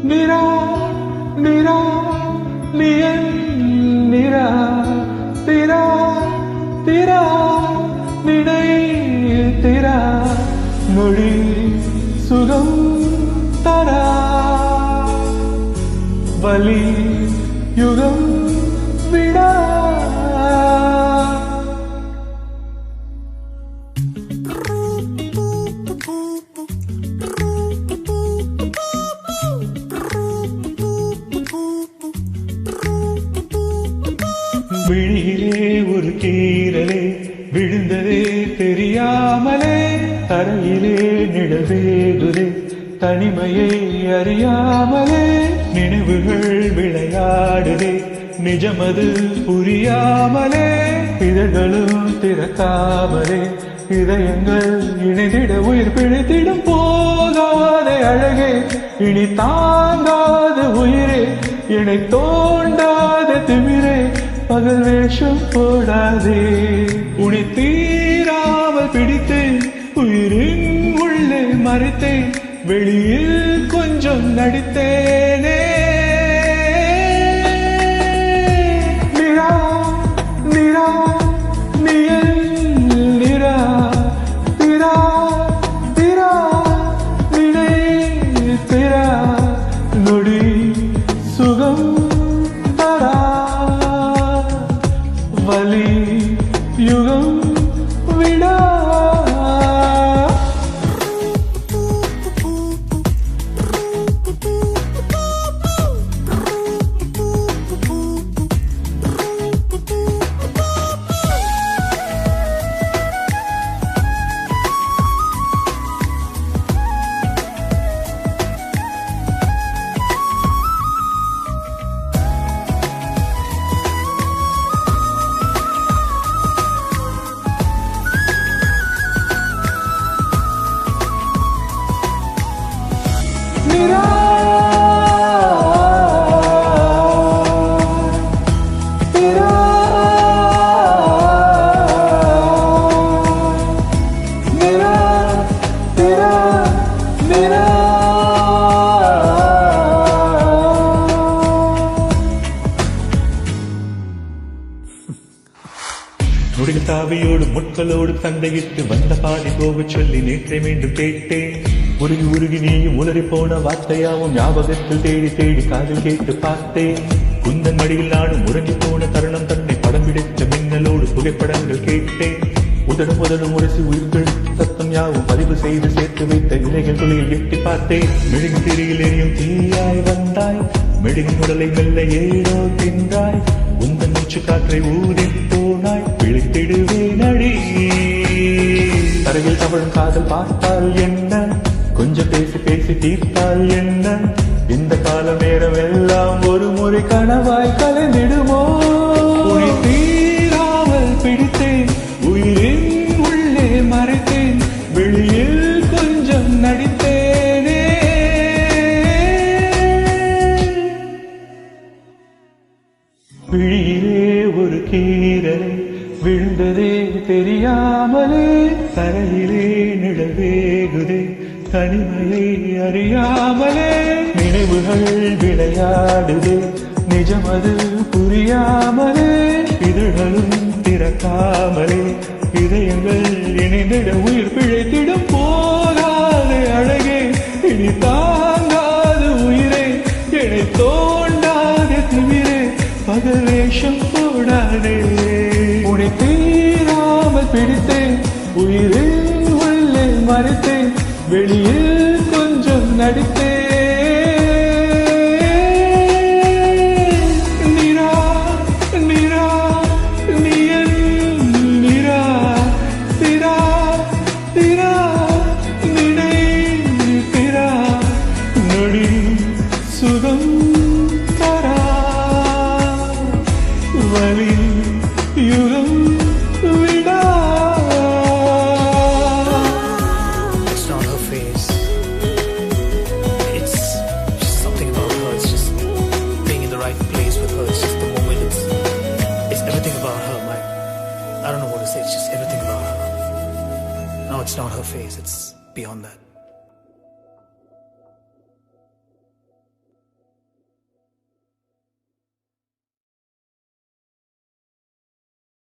Nira Nira neon Nira திரா திரா நினை திரா நொடி சுகம் தரா வலி யுகம் விடா விழியிலே ஒரு கீரலே விழுந்ததே தெரியாமலே தரையிலே நிழவேகுதே தனிமையை அறியாமலே நினைவுகள் விளையாடுதே நிஜமது புரியாமலே இதழ்களும் திறக்காமலே இதயங்கள் இணைந்திட உயிர் பிழைத்திடும் போகாதே அழகே இனி தாங்காத உயிரே இணை தோண்டாத திமிரே பகல் வேஷம் போடாதே உன்னை தீராமல் பிடித்தேன் உயிரின் உள்ளே மறைத்தேன் வெளியில் கொஞ்சம் நடித்தேனே நிரா நிரா நியல் நிரா திரா திரா நினை திரா நொடி சுகம் தரா வலி யுகம் விடா நிரா திரா நிரா திரா நிரா நொடிகள் தாவியோடு முட்களோடு சண்டையிட்டு வந்த பாதி போகச் சொல்லி நேற்றை மீண்டும் கேட்டேன் உருகி உருகி நீயும் உலறி போன வார்த்தையாவும் ஞாபகத்தில் தேடி தேடி காதில் கேட்டு பார்த்தேன் குந்தன் மடியில் நானும் உறங்கி போன தருணம் தன்னை படம் பிடித்த மின்னலோடு புகைப்படங்கள் கேட்டேன் உதடும் உதடும் உரசி உயிர்கள் சத்தம் யாவும் பதிவு செய்து சேர்த்து வைத்த இலைகள் துளியில் எட்டி பார்த்தேன் மெழுகு திரியில் எரியும் தீயாய் வந்தாய் மெழுகு உடலை மெல்ல ஏதோ தின்றாய் உந்தன் மூச்சு காற்றை ஊதி போனாய் பிழைத்திடுவேன் அடி தரையில் தவழும் காதல் பார்த்தால் என்ன கொஞ்சம் பேசி பேசி தீர்த்தால் என்ன இந்த கால நேரம் எல்லாம் ஒரு முறை கனவாய் கலந்திடுமோ உன்னை தீராமல் பிடித்தேன் உயிரின் உள்ளே மறைத்தேன் வெளியில் கொஞ்சம் நடித்தேனே விழியிலே ஒரு கீரலை விழுந்ததே தெரியாமலே தரையிலே நிழவேகுதே தனிமையை அறியாமலே நினைவுகள் விளையாடுதே நிஜமது புரியாமலே இதழ்களும் திறக்காமலே இதயங்கள் இணைந்திட உயிர் பிழைத்திடும் போகாதே அழகே இனி தாங்காத உயிரே என்னை தோண்டாத திமிரே பகல் வேஷம் போடாதே உன்னை தீராமல் பிடித்தேன் உயிரின் உள்ளே மறைத்தேன் வெளியில் கொஞ்சம் நடித்தேன் நிரா நிரா நியன் நிரா திரா திரா நினை திரா நொடி சுகம் தரா வலி யுகம் விடா I don't know what to say, it's just everything about her. No, it's not her face, it's beyond that.